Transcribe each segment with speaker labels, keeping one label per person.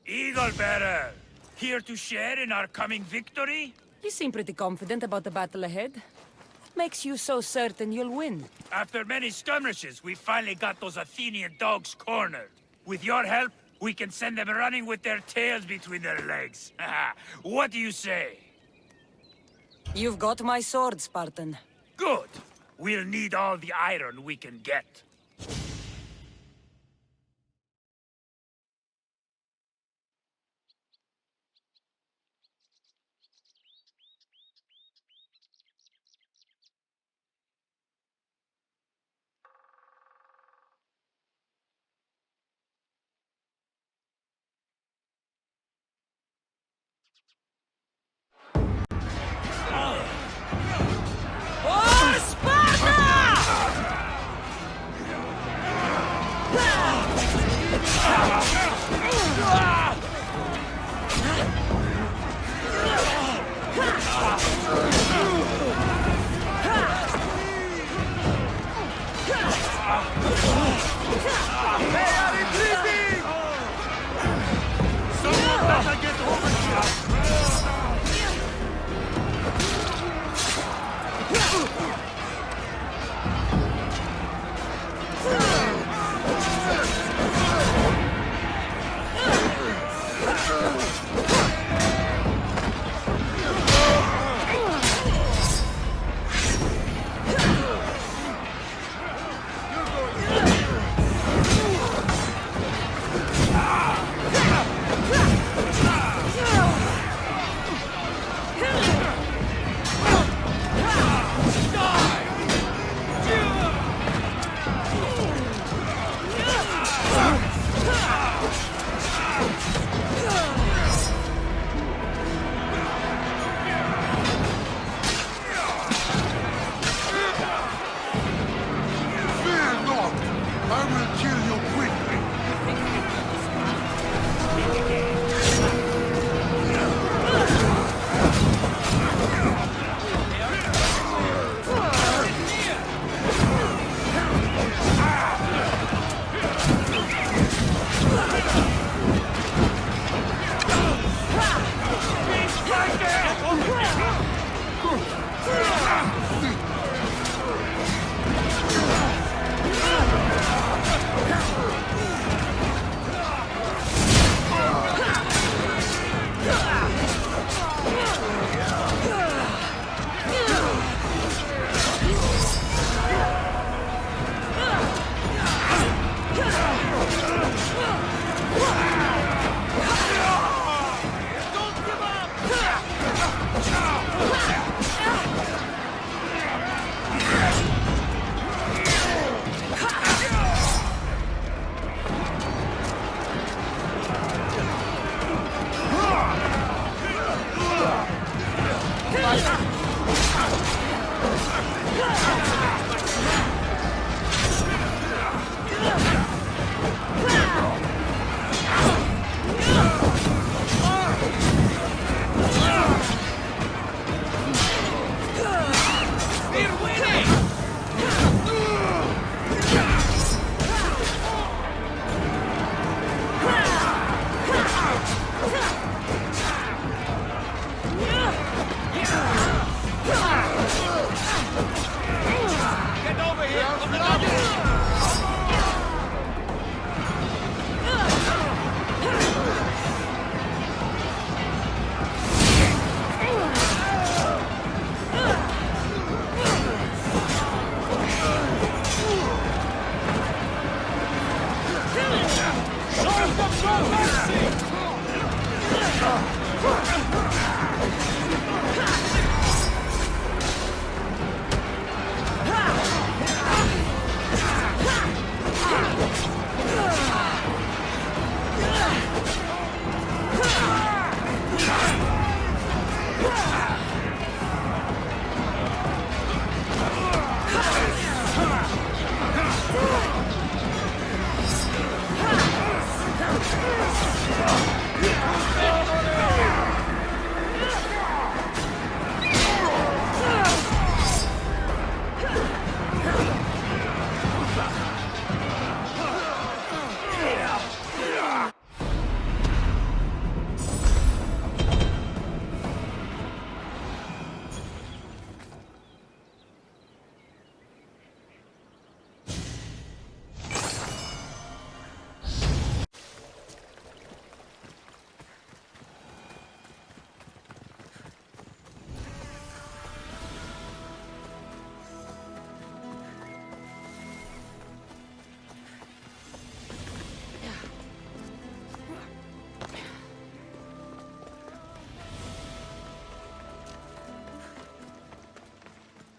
Speaker 1: Eagle Bearer, here to share in our coming victory?
Speaker 2: You seem pretty confident about the battle ahead. Makes you so certain you'll win?
Speaker 1: After many skirmishes, we finally got those Athenian dogs cornered. With your help, we can send them running with their tails between their legs. What do you say?
Speaker 2: You've got my sword, Spartan.
Speaker 1: Good. We'll need all the iron we can get.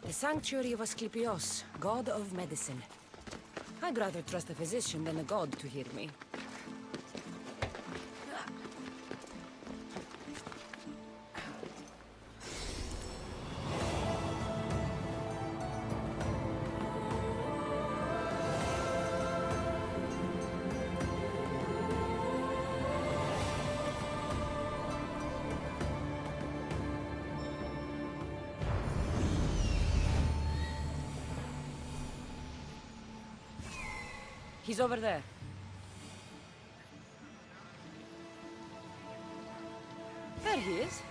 Speaker 2: The sanctuary of Asclepios, god of medicine. I'd rather trust a physician than a god to heal me. He's over there. There he is.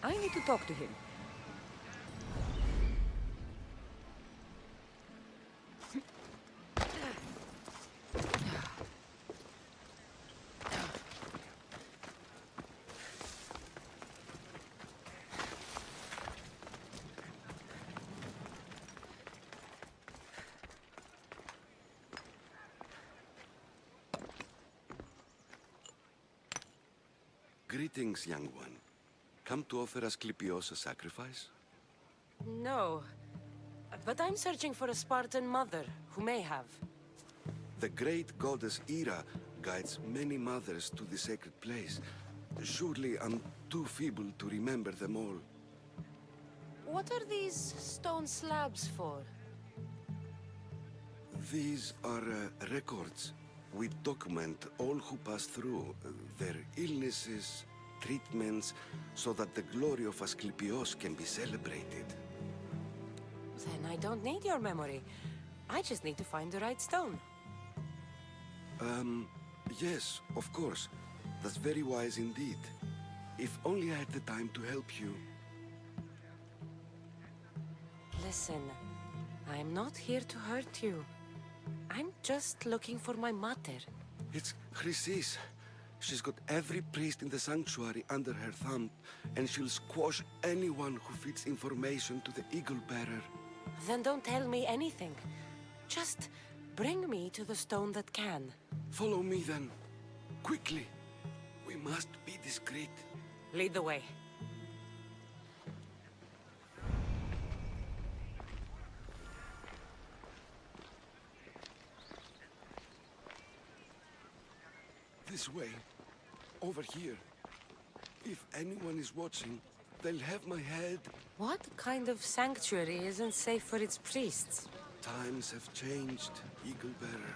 Speaker 2: I need to talk to him.
Speaker 3: Greetings, young one. Come to offer Asclepios a sacrifice?
Speaker 2: No, but I'm searching for a Spartan mother who may have.
Speaker 3: The great goddess Ira guides many mothers to the sacred place. Surely I'm too feeble to remember them all.
Speaker 2: What are these stone slabs for?
Speaker 3: These are records. We document all who pass through, their illnesses, treatments, so that the glory of Asclepios can be celebrated.
Speaker 2: Then I don't need your memory. I just need to find the right stone.
Speaker 3: Yes, of course. That's very wise indeed. If only I had the time to help you.
Speaker 2: Listen, I'm not here to hurt you. I'm just looking for my mother.
Speaker 3: It's Chrysis. She's got every priest in the sanctuary under her thumb, and she'll squash anyone who feeds information to the Eagle Bearer.
Speaker 2: Then don't tell me anything. Just bring me to the stone that can.
Speaker 3: Follow me then. Quickly. We must be discreet.
Speaker 2: Lead the way.
Speaker 3: This way. Over here. If anyone is watching, they'll have my head.
Speaker 2: What kind of sanctuary isn't safe for its priests?
Speaker 3: Times have changed, Eagle Bearer.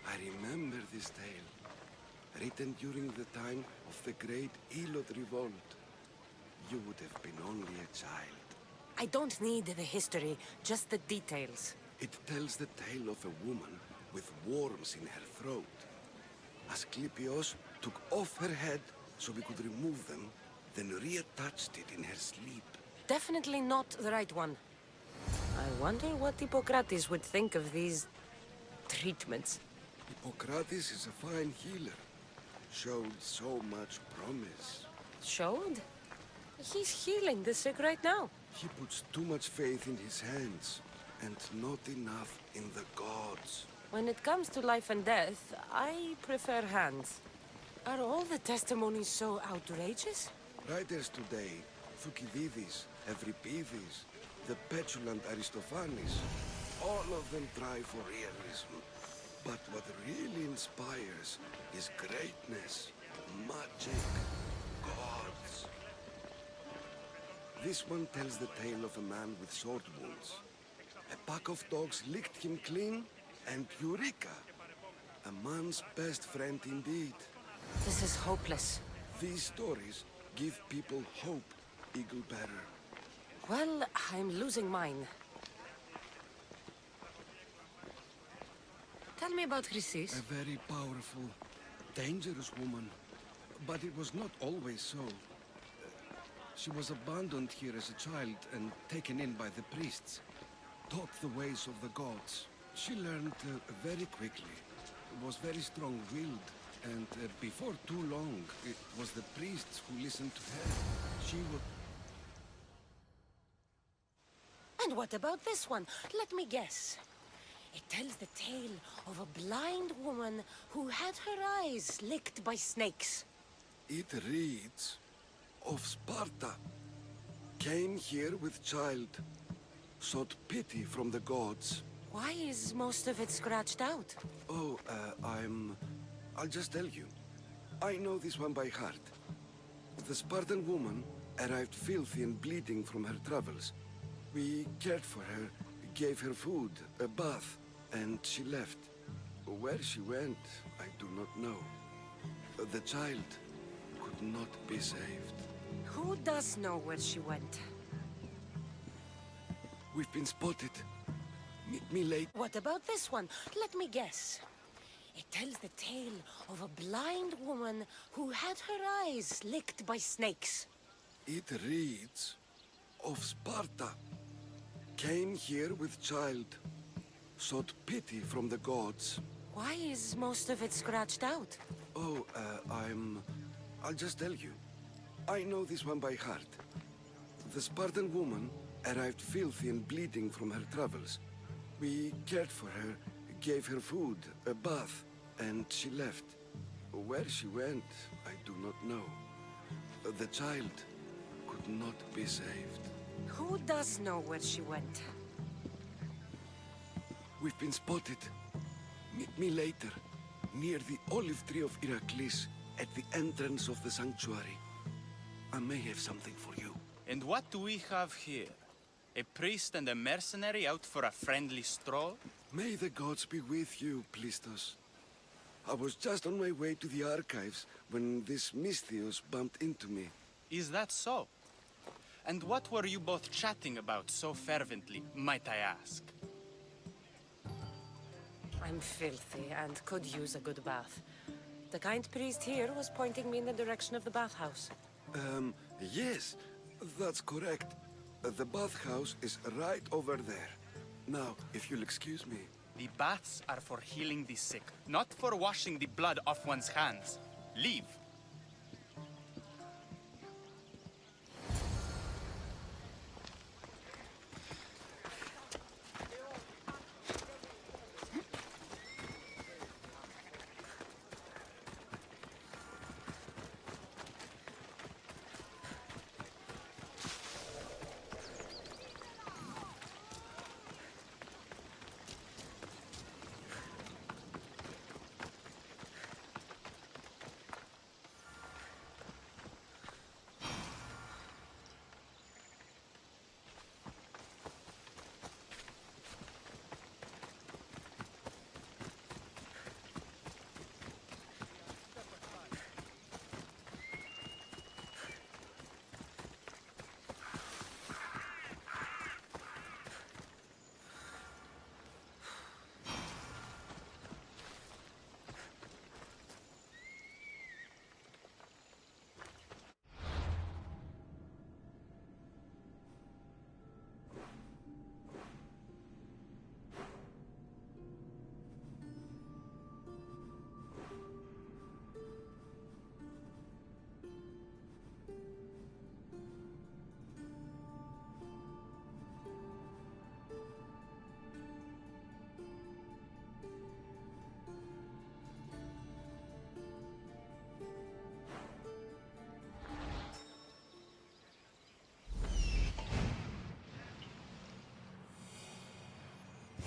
Speaker 3: I remember this tale. Written during the time of the great Elot Revolt. You would have been only a child.
Speaker 2: I don't need the history, just the details.
Speaker 3: It tells the tale of a woman with worms in her throat. Asclepios took off her head so we could remove them, then reattached it in her sleep.
Speaker 2: Definitely not the right one. I wonder what Hippocrates would think of these treatments.
Speaker 3: Hippocrates is a fine healer. Showed so much promise.
Speaker 2: Showed? He's healing the sick right now.
Speaker 3: He puts too much faith in his hands, and not enough in the gods.
Speaker 2: When it comes to life and death, I prefer hands. Are all the testimonies so outrageous?
Speaker 3: Writers today, Thucydides, Euripides, the petulant Aristophanes, all of them try for realism. But what really inspires is greatness, magic, gods. This one tells the tale of a man with sword wounds. A pack of dogs licked him clean, and Eureka! A man's best friend indeed.
Speaker 2: This is hopeless.
Speaker 3: These stories give people hope, Eagle Bearer.
Speaker 2: Well, I'm losing mine. Tell me about Chrysis.
Speaker 3: A very powerful, dangerous woman. But it was not always so. She was abandoned here as a child and taken in by the priests. Taught the ways of the gods. She learned very quickly. Was very strong-willed. And before too long, it was the priests who listened to her. She would...
Speaker 2: And what about this one? Let me guess. It tells the tale of a blind woman who had her eyes licked by snakes.
Speaker 3: It reads of Sparta. Came here with child. Sought pity from the gods.
Speaker 2: Why is most of it scratched out?
Speaker 3: Oh, I'll just tell you. I know this one by heart. The Spartan woman arrived filthy and bleeding from her travels. We cared for her, gave her food, a bath, and she left. Where she went, I do not know. The child could not be saved.
Speaker 2: Who does know where she went?
Speaker 3: We've been spotted. Meet me late.
Speaker 2: What about this one? Let me guess. It tells the tale of a blind woman who had her eyes licked by snakes.
Speaker 3: It reads of Sparta. Came here with child. Sought pity from the gods.
Speaker 2: Why is most of it scratched out?
Speaker 3: Oh, I'll just tell you. I know this one by heart. The Spartan woman arrived filthy and bleeding from her travels. We cared for her, gave her food, a bath, and she left. Where she went, I do not know. The child could not be saved.
Speaker 2: Who does know where she went?
Speaker 3: We've been spotted. Meet me later, near the olive tree of Heracles, at the entrance of the sanctuary. I may have something for you.
Speaker 4: And what do we have here? A priest and a mercenary out for a friendly stroll?
Speaker 3: May the gods be with you, Plistos. I was just on my way to the archives when this Misthios bumped into me.
Speaker 4: Is that so? And what were you both chatting about so fervently, might I ask?
Speaker 2: I'm filthy and could use a good bath. The kind priest here was pointing me in the direction of the bathhouse.
Speaker 3: Yes, that's correct. The bathhouse is right over there. Now, if you'll excuse me.
Speaker 4: The baths are for healing the sick, not for washing the blood off one's hands. Leave.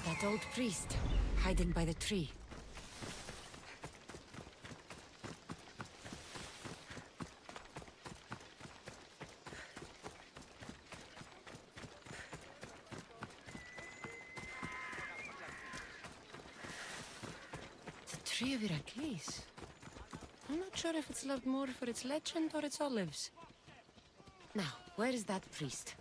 Speaker 2: That old priest, hiding by the tree. The tree of Heracles. I'm not sure if it's loved more for its legend or its olives. Now, where is that priest?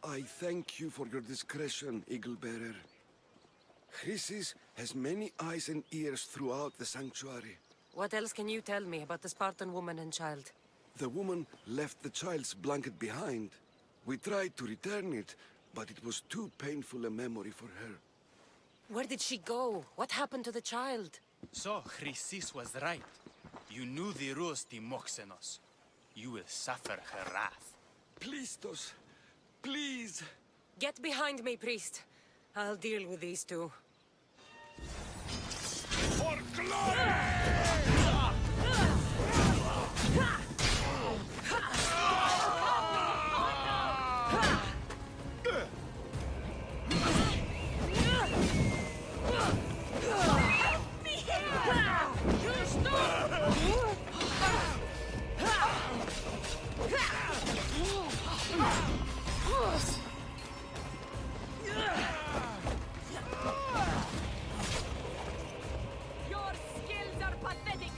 Speaker 3: I thank you for your discretion, Eagle-Bearer. Chrysis has many eyes and ears throughout the sanctuary.
Speaker 2: What else can you tell me about the Spartan woman and child?
Speaker 3: The woman left the child's blanket behind. We tried to return it, but it was too painful a memory for her.
Speaker 2: Where did she go? What happened to the child?
Speaker 4: So, Chrysis was right. You knew the rules, Timoxenos. You will suffer her wrath.
Speaker 3: Plistos, please.
Speaker 2: Get behind me, priest. I'll deal with these two.
Speaker 1: For glory!
Speaker 2: Your skills are pathetic!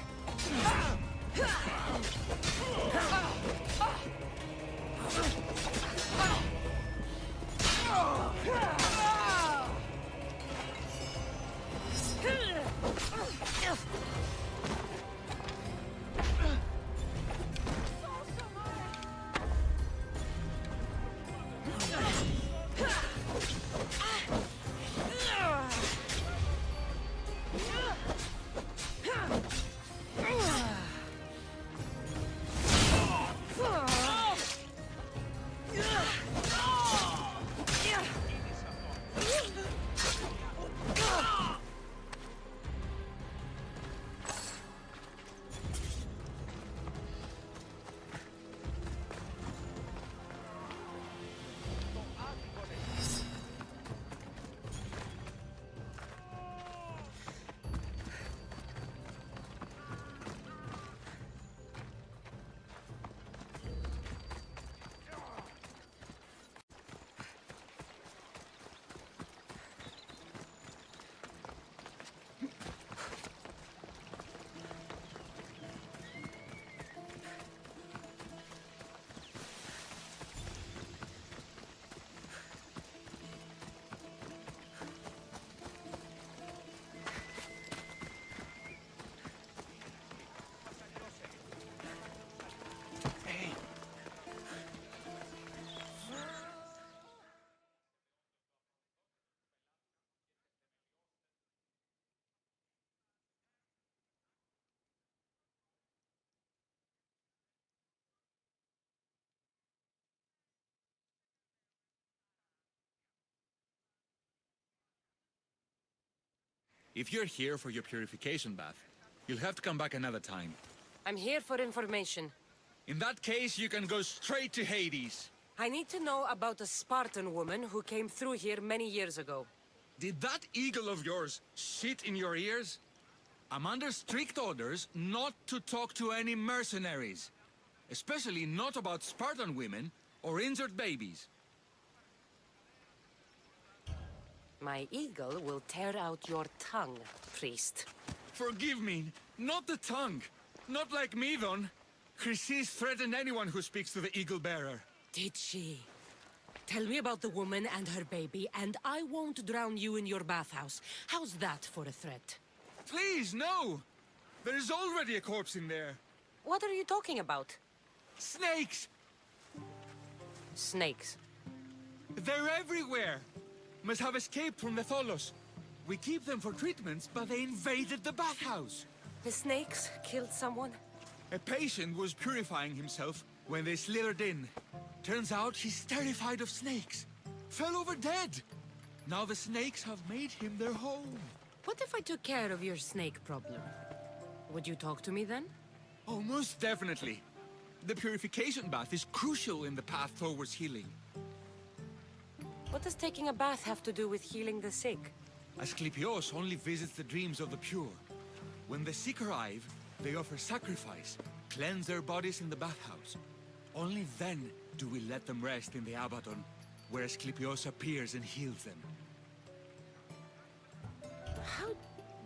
Speaker 5: If you're here for your purification bath, you'll have to come back another time.
Speaker 2: I'm here for information.
Speaker 5: In that case, you can go straight to Hades.
Speaker 2: I need to know about a Spartan woman who came through here many years ago.
Speaker 5: Did that eagle of yours shit in your ears? I'm under strict orders not to talk to any mercenaries. Especially not about Spartan women or injured babies.
Speaker 2: My eagle will tear out your tongue, priest.
Speaker 5: Forgive me, not the tongue. Not like me, Don. Chrysis threatened anyone who speaks to the eagle bearer.
Speaker 2: Did she? Tell me about the woman and her baby, and I won't drown you in your bathhouse. How's that for a threat?
Speaker 5: Please, no! There's already a corpse in there.
Speaker 2: What are you talking about?
Speaker 5: Snakes!
Speaker 2: Snakes.
Speaker 5: They're everywhere! Must have escaped from the Tholos. We keep them for treatments, but they invaded the bathhouse.
Speaker 2: The snakes killed someone?
Speaker 5: A patient was purifying himself when they slithered in. Turns out he's terrified of snakes. Fell over dead. Now the snakes have made him their home.
Speaker 2: What if I took care of your snake problem? Would you talk to me then?
Speaker 5: Oh, most definitely. The purification bath is crucial in the path towards healing.
Speaker 2: What does taking a bath have to do with healing the sick?
Speaker 5: Asclepios only visits the dreams of the pure. When the sick arrive, they offer sacrifice, cleanse their bodies in the bathhouse. Only then do we let them rest in the Abaddon, where Asclepios appears and heals them.
Speaker 2: How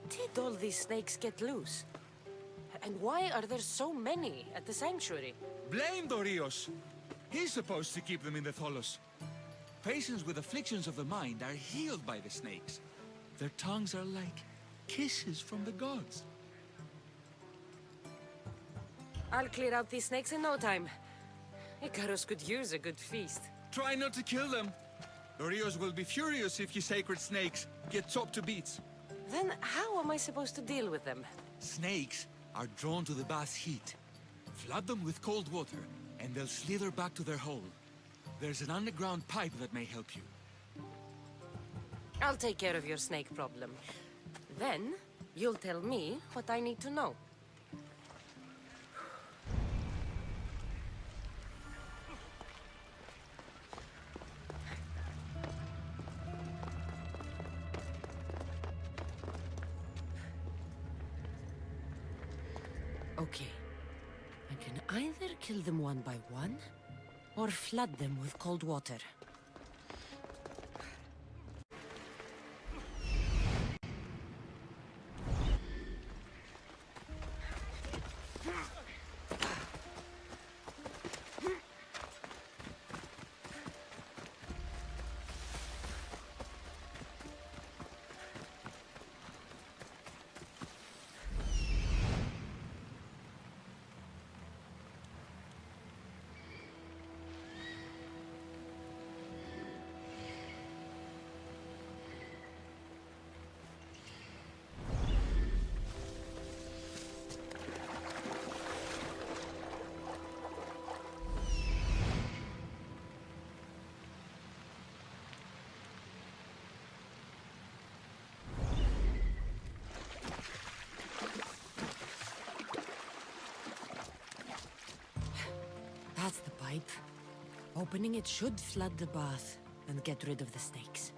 Speaker 2: did all these snakes get loose? And why are there so many at the sanctuary?
Speaker 5: Blame Dorios! He's supposed to keep them in the Tholos. Patients with afflictions of the mind are healed by the snakes. Their tongues are like kisses from the gods.
Speaker 2: I'll clear out these snakes in no time. Icarus could use a good feast.
Speaker 5: Try not to kill them. The Rios will be furious if you sacred snakes get chopped to bits.
Speaker 2: Then how am I supposed to deal with them?
Speaker 5: Snakes are drawn to the bath's heat. Flood them with cold water, and they'll slither back to their hole. There's an underground pipe that may help you.
Speaker 2: I'll take care of your snake problem. Then, you'll tell me what I need to know. Okay. I can either kill them one by one, or flood them with cold water. That's the pipe. Opening it should flood the bath and get rid of the snakes.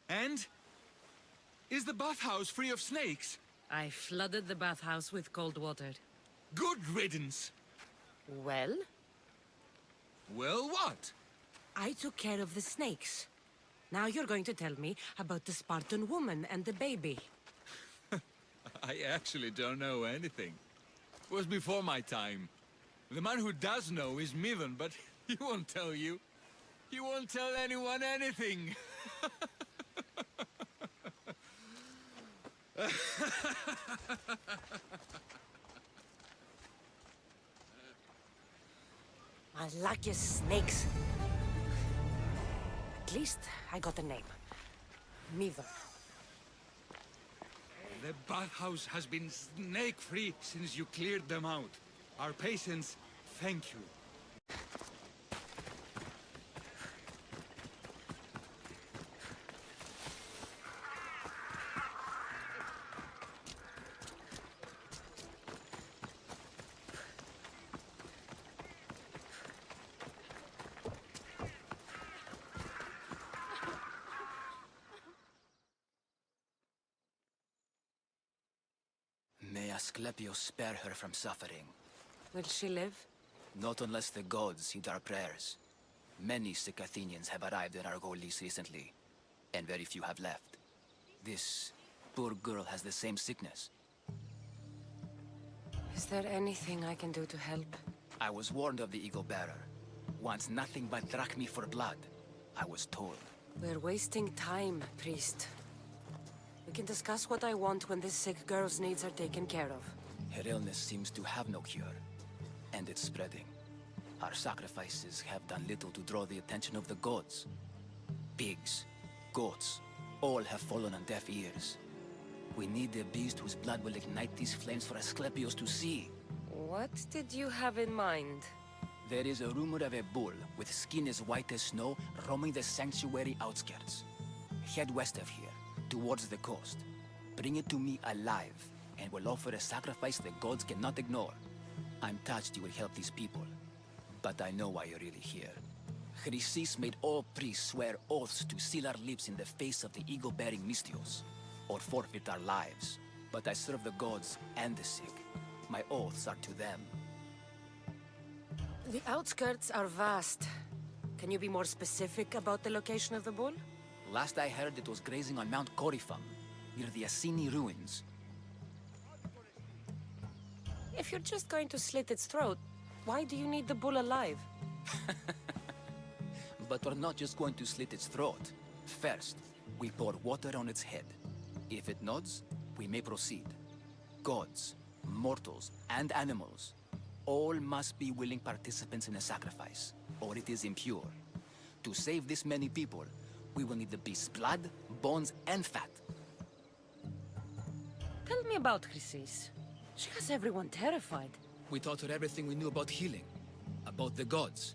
Speaker 5: And? Is the bathhouse free of snakes?
Speaker 2: I flooded the bathhouse with cold water.
Speaker 5: Good riddance!
Speaker 2: Well,
Speaker 5: Well, what?
Speaker 2: I took care of the snakes. Now you're going to tell me about the Spartan woman and the baby.
Speaker 5: I actually don't know anything. It was before my time. The man who does know is Midden, but he won't tell you. He won't tell anyone anything.
Speaker 2: My luckiest snakes. At least I got a name. Midden.
Speaker 5: The bathhouse has been snake-free since you cleared them out. Our patience, thank you.
Speaker 6: May Asclepius spare her from suffering.
Speaker 2: Will she live?
Speaker 6: Not unless the gods heed our prayers. Many sick Athenians have arrived in Argolis recently, and very few have left. This poor girl has the same sickness.
Speaker 2: Is there anything I can do to help?
Speaker 6: I was warned of the Eagle Bearer. Wants nothing but drachmi for blood, I was told.
Speaker 2: We're wasting time, priest. We can discuss what I want when this sick girl's needs are taken care of.
Speaker 6: Her illness seems to have no cure, and it's spreading. Our sacrifices have done little to draw the attention of the gods. Pigs, goats, all have fallen on deaf ears. We need a beast whose blood will ignite these flames for Asclepius to see.
Speaker 2: What did you have in mind?
Speaker 6: There is a rumor of a bull with skin as white as snow roaming the sanctuary outskirts. Head west of here, towards the coast. Bring it to me alive, and we'll offer a sacrifice the gods cannot ignore. I'm touched you will help these people, but I know why you're really here. Chrysis made all priests swear oaths to seal our lips in the face of the eagle-bearing Mystios, or forfeit our lives. but I serve the gods and the sick. My oaths are to them.
Speaker 2: The outskirts are vast. Can you be more specific about the location of the bull?
Speaker 6: Last I heard, it was grazing on Mount Corifum, near the Assini ruins.
Speaker 2: If you're just going to slit its throat, why do you need the bull alive?
Speaker 6: But we're not just going to slit its throat. First, we pour water on its head. If it nods, we may proceed. Gods, mortals, and animals, all must be willing participants in a sacrifice, or it is impure. To save this many people, we will need the beast's blood, bones, and fat.
Speaker 2: Tell me about Chrysis. She has everyone terrified.
Speaker 6: We taught her everything we knew about healing, about the gods.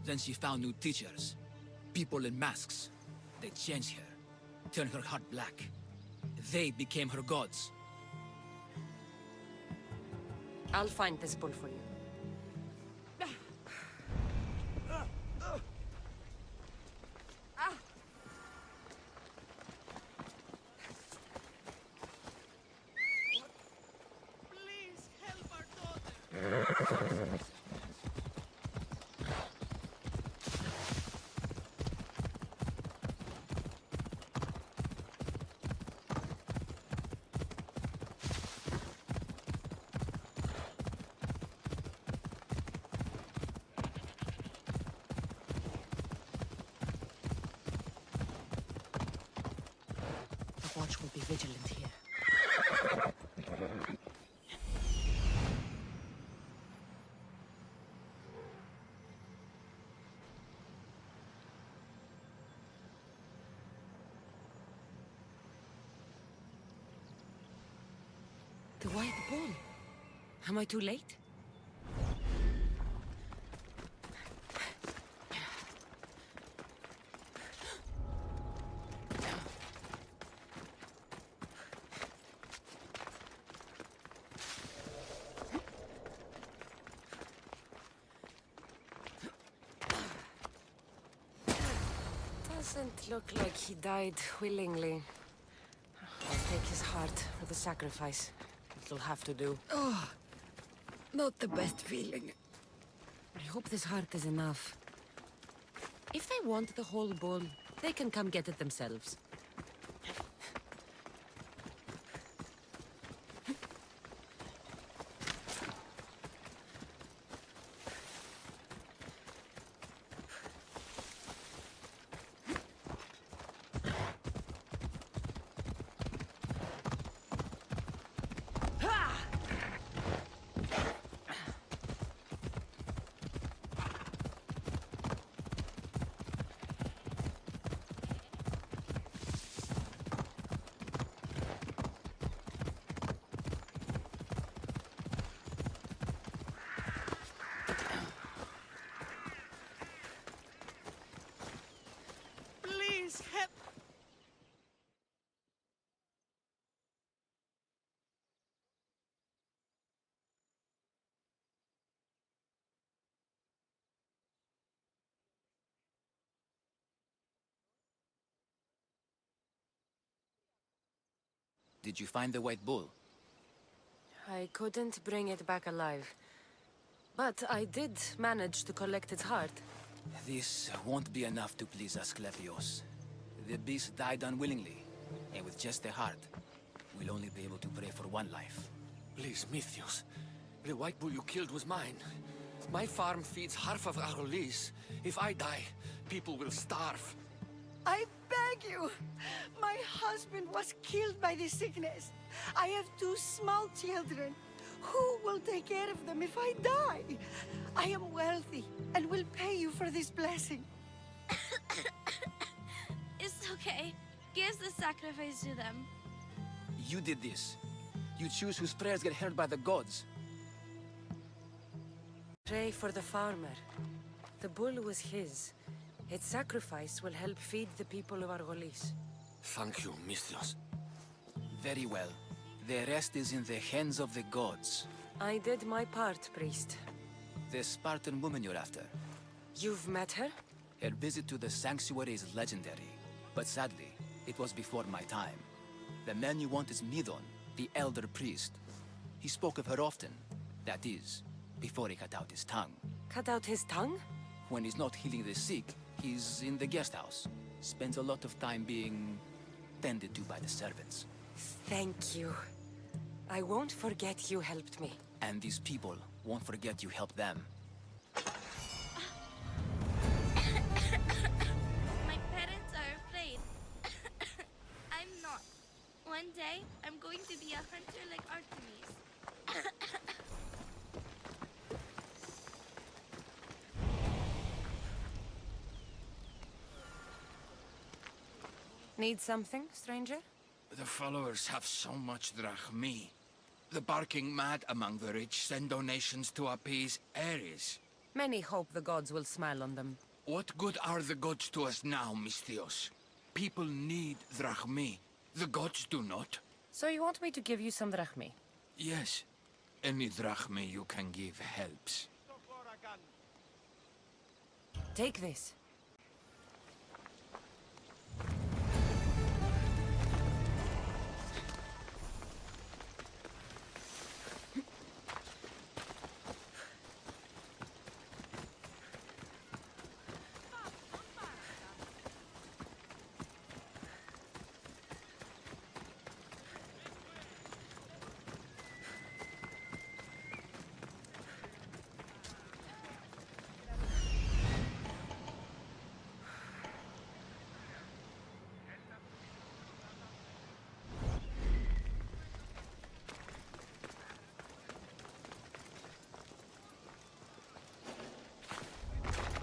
Speaker 6: Then she found new teachers, people in masks. They changed her, turned her heart black. They became her gods.
Speaker 2: I'll find this bull for you.
Speaker 4: Please help our daughter.
Speaker 2: The watch will be vigilant here. The white bull. Am I too late? Doesn't look like he died willingly. I'll take his heart for the sacrifice. It'll have to do.
Speaker 7: Oh, not the best feeling.
Speaker 2: I hope this heart is enough. If they want the whole bull, they can come get it themselves.
Speaker 4: Please help.
Speaker 6: Did you find the white bull?
Speaker 2: I couldn't bring it back alive. But I did manage to collect its heart.
Speaker 6: This won't be enough to please Asclepios. The beast died unwillingly, and with just the heart, we'll only be able to pray for one life.
Speaker 3: Please, Mythios. The white bull you killed was mine. My farm feeds half of Argolis. If I die, people will starve.
Speaker 7: I beg you! My husband was killed by this sickness. I have 2 small children. Who will take care of them if I die? I am wealthy and will pay you for this blessing.
Speaker 8: It's okay. Give the sacrifice to them.
Speaker 6: You did this. You choose whose prayers get heard by the gods.
Speaker 2: Pray for the farmer. The bull was his. Its sacrifice will help feed the people of Argolis.
Speaker 3: Thank you, Mythios.
Speaker 6: Very well. The rest is in the hands of the gods.
Speaker 2: I did my part, priest.
Speaker 6: The Spartan woman you're after.
Speaker 2: You've met her?
Speaker 6: Her visit to the sanctuary is legendary, but sadly, it was before my time. The man you want is Midon, the elder priest. He spoke of her often. That is, before he cut out his tongue.
Speaker 2: Cut out his tongue?
Speaker 6: When he's not healing the sick, he's in the guest house. Spends a lot of time being tended to by the servants.
Speaker 2: Thank you. I won't forget you helped me.
Speaker 6: And these people won't forget you helped them.
Speaker 8: My parents are afraid. I'm not. One day, I'm going to be a hunter like Artemis.
Speaker 2: Need something, stranger?
Speaker 5: The followers have so much drachmi. The barking mad among the rich send donations to appease Ares.
Speaker 2: Many hope the gods will smile on them.
Speaker 5: What good are the gods to us now, Mistios? People need drachmi. The gods do not.
Speaker 2: So you want me to give you some drachmi?
Speaker 5: Yes. Any drachmi you can give helps.
Speaker 2: Take this.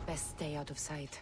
Speaker 2: Best stay out of sight.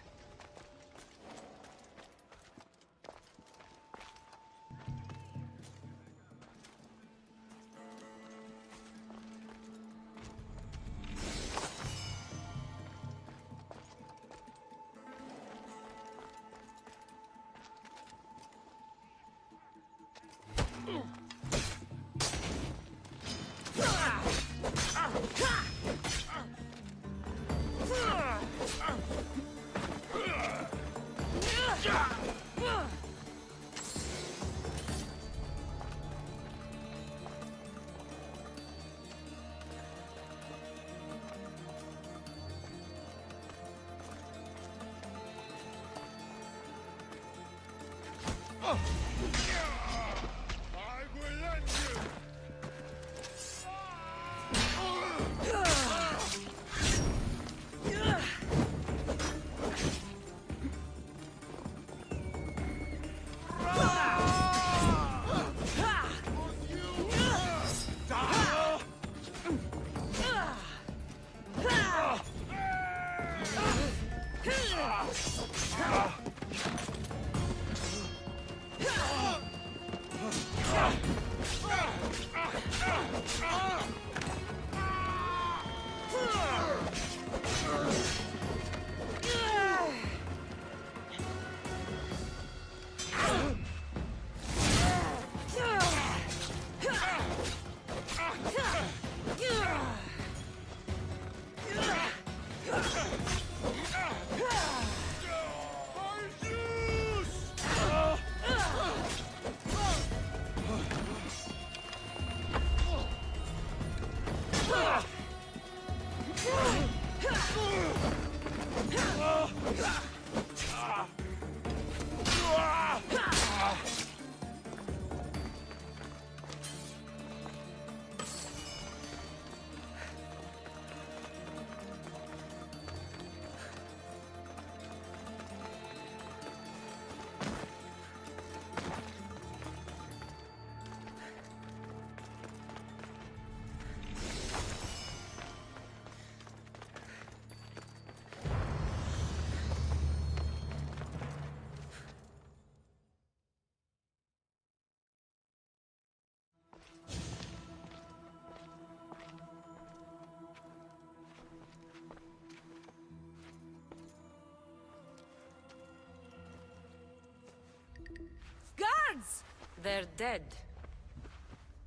Speaker 2: Guards! They're dead.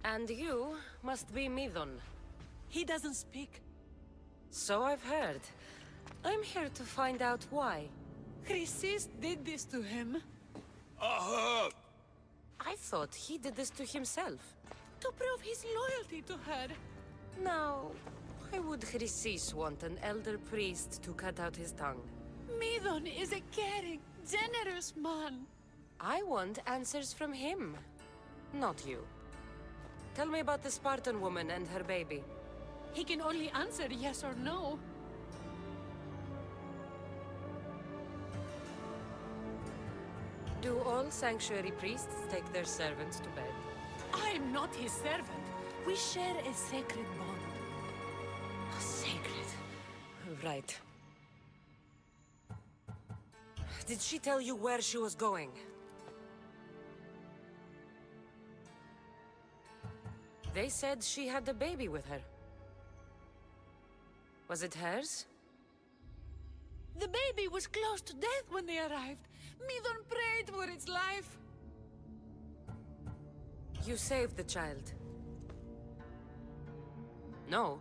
Speaker 2: And you must be Midon.
Speaker 7: He doesn't speak.
Speaker 2: So I've heard. I'm here to find out why.
Speaker 7: Chrysis did this to him.
Speaker 2: I thought he did this to himself. To prove his loyalty to her. Now, why would Chrysis want an elder priest to cut out his tongue?
Speaker 7: Midon is a caring, generous man.
Speaker 2: I want answers from him, not you. Tell me about the Spartan woman and her baby.
Speaker 7: He can only answer yes or no.
Speaker 2: Do all sanctuary priests take their servants to bed?
Speaker 7: I am not his servant. We share a sacred bond.
Speaker 2: Sacred. Right. Did she tell you where she was going? They said she had a baby with her. Was it hers?
Speaker 7: The baby was close to death when they arrived. Midon prayed for its life.
Speaker 2: You saved the child. No.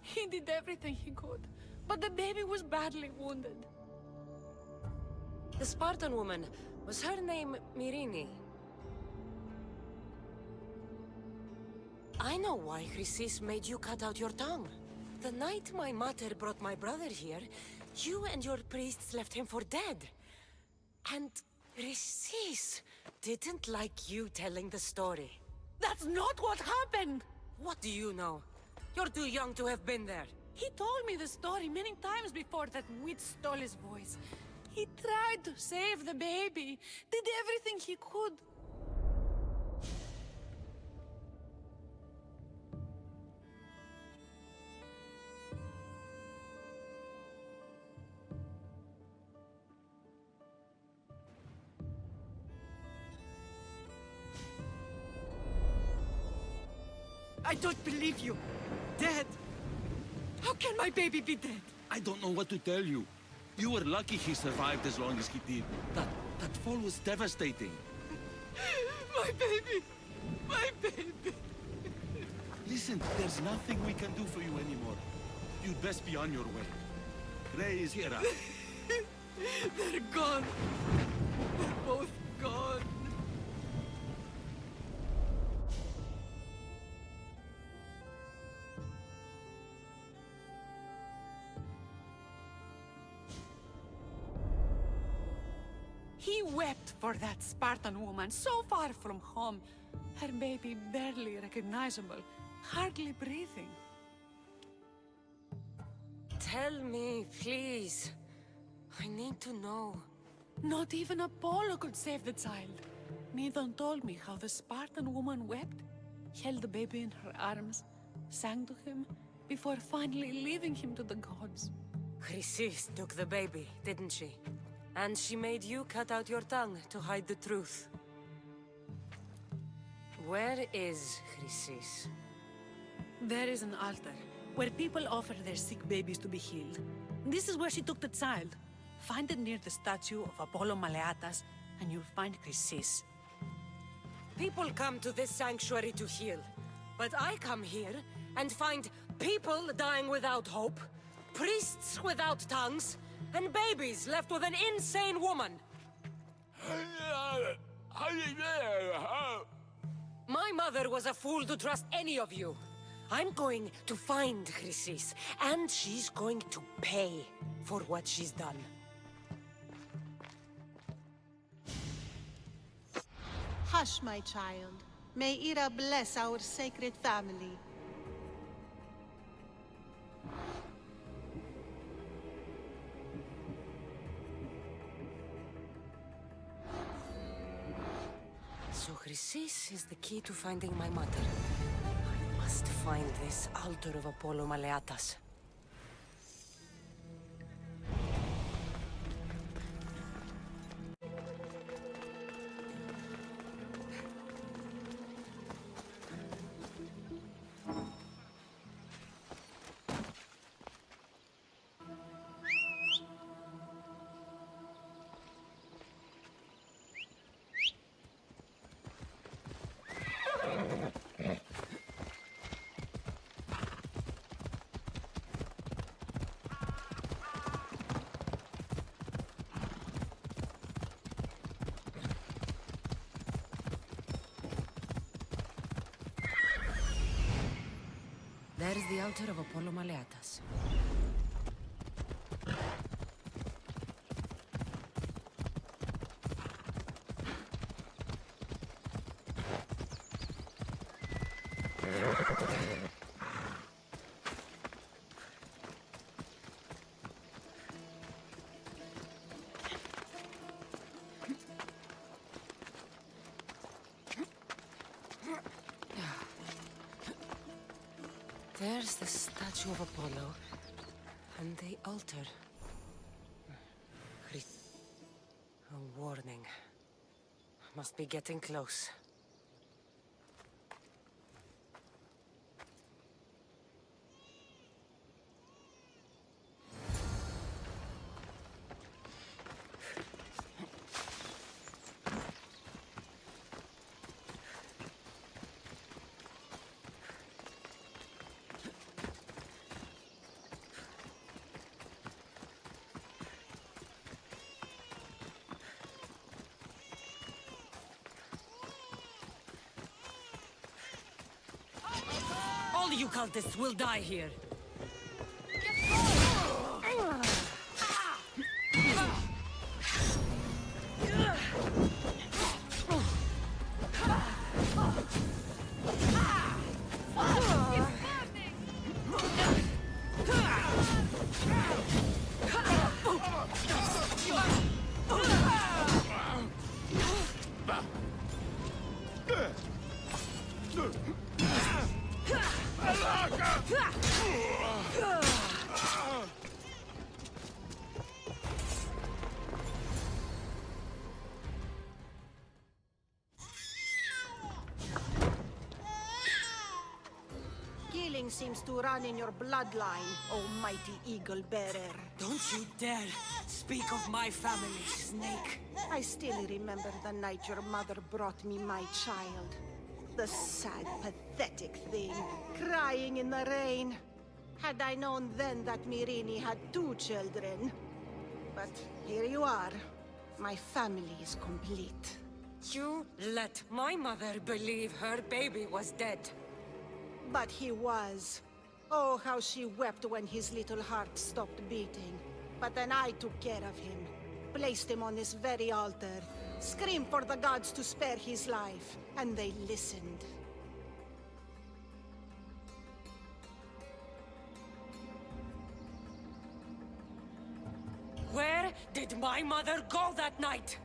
Speaker 7: He did everything he could, but the baby was badly wounded.
Speaker 2: The Spartan woman, was her name Mirini? I know why Chrysis made you cut out your tongue. The night my mater brought my brother here, you and your priests left him for dead. And Chrysis didn't like you telling the story.
Speaker 7: That's not what happened!
Speaker 2: What do you know? You're too young to have been there.
Speaker 7: He told me the story many times before that witch stole his voice. He tried to save the baby, did everything he could. I don't believe you. Dead? How can my baby be dead?
Speaker 3: I don't know what to tell you. You were lucky he survived as long as he did. That fall was devastating.
Speaker 7: My baby! My baby!
Speaker 3: Listen, there's nothing we can do for you anymore. You'd best be on your way. Ray is here.
Speaker 7: They're gone. They're both gone. He wept for that Spartan woman, so far from home. Her baby barely recognizable, hardly breathing.
Speaker 2: Tell me, please. I need to know.
Speaker 7: Not even Apollo could save the child. Midon told me how the Spartan woman wept, held the baby in her arms, sang to him, before finally leaving him to the gods.
Speaker 2: Chrysis took the baby, didn't she? And she made you cut out your tongue to hide the truth. Where is Chrysis?
Speaker 7: There is an altar, where people offer their sick babies to be healed. This is where she took the child. Find it near the statue of Apollo Maleatas, and you'll find Chrysis.
Speaker 2: People come to this sanctuary to heal. But I come here and find people dying without hope, priests without tongues, and babies left with an insane woman. My mother was a fool to trust any of you. I'm going to find Chrysis, and she's going to pay for what she's done.
Speaker 9: Hush, my child. May Ira bless our sacred family.
Speaker 2: So Chrysis is the key to finding my mother. I must find this altar of Apollo Maleatas. There's the altar of Apollo Maleatas. There's the statue of Apollo, and the altar. A warning. Must be getting close. All you cultists will die here.
Speaker 7: Killing seems to run in your bloodline, oh mighty eagle bearer.
Speaker 2: Don't you dare speak of my family, Snake.
Speaker 7: I still remember the night your mother brought me my child. The sad, pathetic thing, crying in the rain. Had I known then that Mirini had 2 children. But here you are. My family is complete.
Speaker 2: You let my mother believe her baby was dead.
Speaker 7: But he was. Oh, how she wept when his little heart stopped beating. But then I took care of him. Placed him on this very altar. Screamed for the gods to spare his life. And they listened.
Speaker 2: Where did my mother go that night?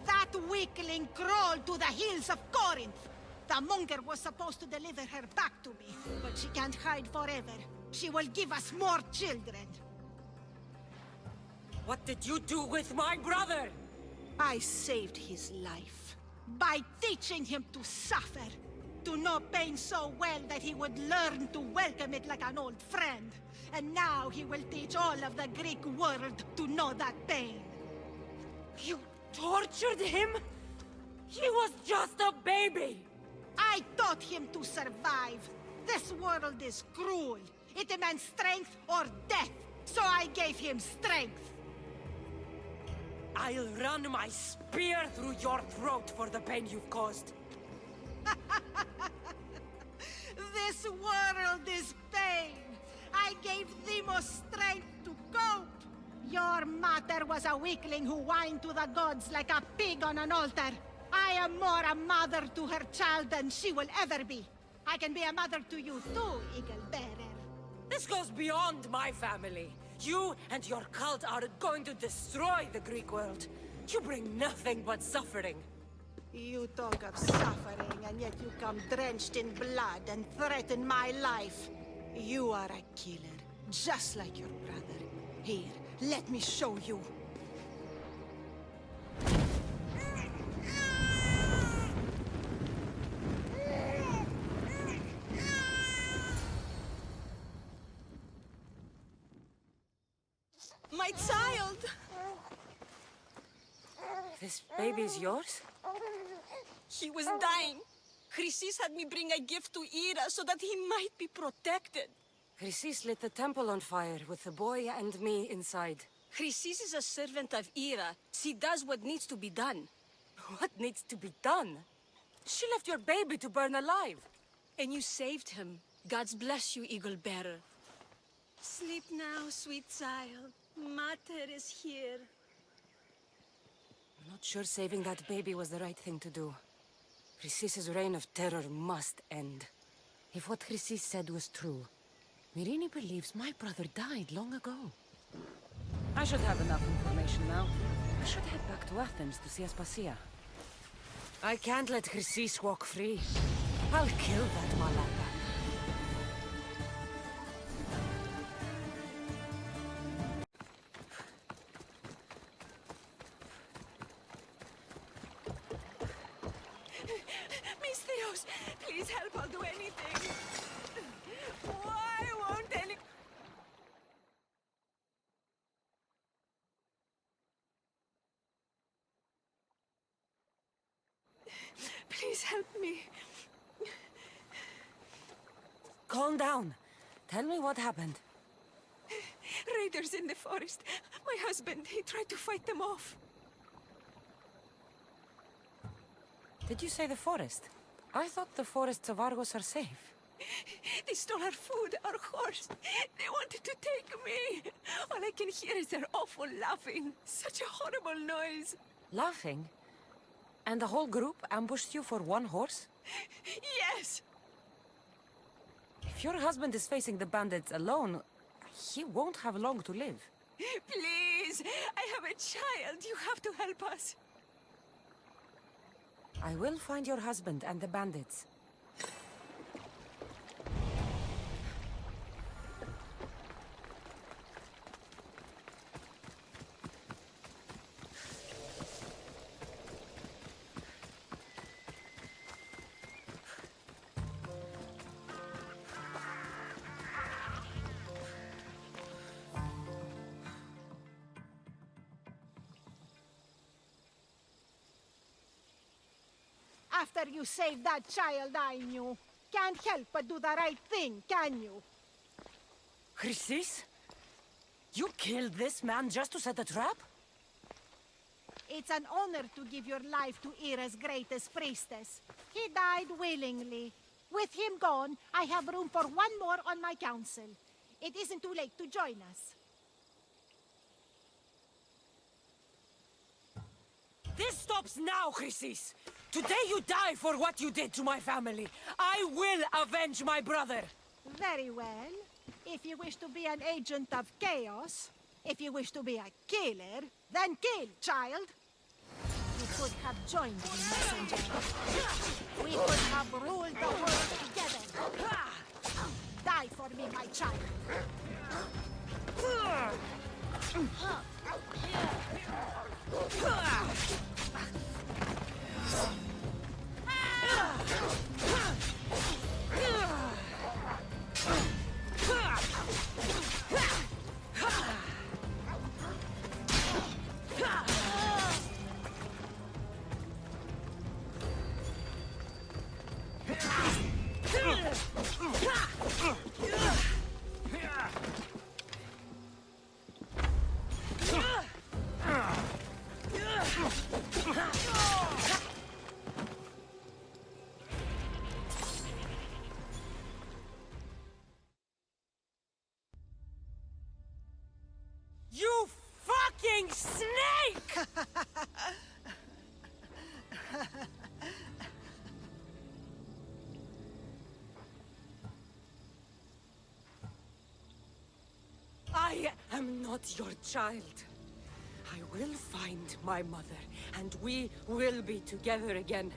Speaker 7: That weakling crawled to the hills of Corinth. The monger was supposed to deliver her back to me, but she can't hide forever. She will give us more children.
Speaker 2: What did you do with my brother?
Speaker 7: I saved his life by teaching him to suffer, to know pain so well that he would learn to welcome it like an old friend. And now he will teach all of the Greek world to know that pain.
Speaker 2: You tortured him? He was just a baby!
Speaker 7: I taught him to survive. This world is cruel. It demands strength or death. So I gave him strength.
Speaker 2: I'll run my spear through your throat for the pain you've caused.
Speaker 7: This world is pain. I gave Demos strength to cope. Your mother was a weakling who whined to the gods like a pig on an altar. I am more a mother to her child than she will ever be. I can be a mother to you too, Eagle Bearer.
Speaker 2: This goes beyond my family. You and your cult are going to destroy the Greek world. You bring nothing but suffering.
Speaker 7: You talk of suffering, and yet you come drenched in blood and threaten my life. You are a killer, just like your brother. Here, let me show you.
Speaker 10: My child!
Speaker 2: This baby's yours?
Speaker 10: He was dying. Chrysis had me bring a gift to Ira so that he might be protected.
Speaker 2: Chrysis lit the temple on fire with the boy and me inside.
Speaker 10: Chrysis is a servant of Ira. She does what needs to be done.
Speaker 2: What needs to be done? She left your baby to burn alive.
Speaker 10: And you saved him. God's bless you, Eagle Bearer. Sleep now, sweet child. Mater is here.
Speaker 2: I'm not sure saving that baby was the right thing to do. Chrysis' reign of terror must end. If what Chrysis said was true, Myrrine believes my brother died long ago. I should have enough information now. I should head back to Athens to see Aspasia. I can't let Chrysis walk free. I'll kill that malaka.
Speaker 10: Mystios, please help, I'll do anything. Why won't any... Please help me.
Speaker 2: Calm down. Tell me what happened.
Speaker 10: Raiders in the forest. My husband, he tried to fight them off.
Speaker 2: Did you say the forest? I thought the forests of Argos are safe.
Speaker 10: They stole our food, our horse. They wanted to take me. All I can hear is their awful laughing. Such a horrible noise.
Speaker 2: Laughing? And the whole group ambushed you for one horse?
Speaker 10: Yes!
Speaker 2: If your husband is facing the bandits alone, he won't have long to live.
Speaker 10: Please! I have a child. You have to help us.
Speaker 2: I will find your husband and the bandits.
Speaker 9: After you saved that child I knew, can't help but do the right thing, can you?
Speaker 2: Chrysis? You killed this man just to set a trap?
Speaker 9: It's an honor to give your life to Era's greatest priestess. He died willingly. With him gone, I have room for one more on my council. It isn't too late to join us.
Speaker 2: This stops now, Chrysis! Today you die for what you did to my family. I will avenge my brother!
Speaker 9: Very well. If you wish to be an agent of chaos, if you wish to be a killer, then kill, child! We could have joined me, messenger. We could have ruled the world together. Die for me, my child.
Speaker 2: You fucking snake! I am not your child. I will find my mother, and we will be together again.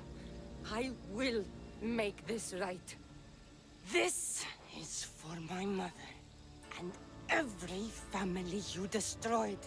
Speaker 2: I will make this right. This is for my mother, and every family you destroyed.